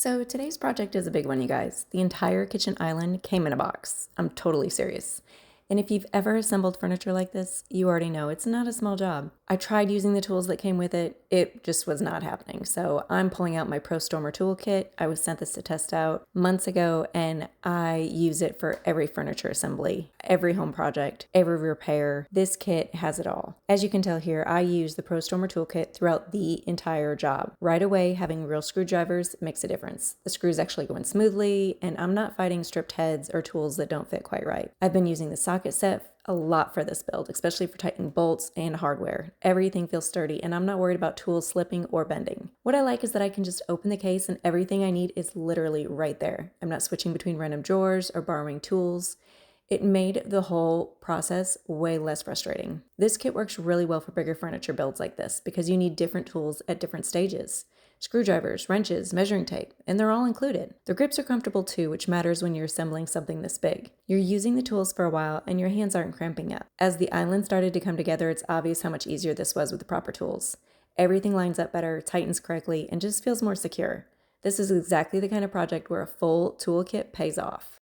So today's project is a big one, you guys. The entire kitchen island came in a box. I'm totally serious. And if you've ever assembled furniture like this, you already know it's not a small job. I tried using the tools that came with it. It just was not happening. So I'm pulling out my Prostormer toolkit. I was sent this to test out months ago, and I use it for every furniture assembly, every home project, every repair. This kit has it all. As you can tell here, I use the Prostormer toolkit throughout the entire job. Right away, having real screwdrivers makes a difference. The screws actually go in smoothly, and I'm not fighting stripped heads or tools that don't fit quite right. I've been using the socket set a lot for this build, especially for tightening bolts and hardware. Everything feels sturdy, and I'm not worried about tools slipping or bending. What I like is that I can just open the case and everything I need is literally right there. I'm not switching between random drawers or borrowing tools. It made the whole process way less frustrating. This kit works really well for bigger furniture builds like this because you need different tools at different stages. Screwdrivers, wrenches, measuring tape, and they're all included. The grips are comfortable too, which matters when you're assembling something this big. You're using the tools for a while and your hands aren't cramping up. As the island started to come together, it's obvious how much easier this was with the proper tools. Everything lines up better, tightens correctly, and just feels more secure. This is exactly the kind of project where a full toolkit pays off.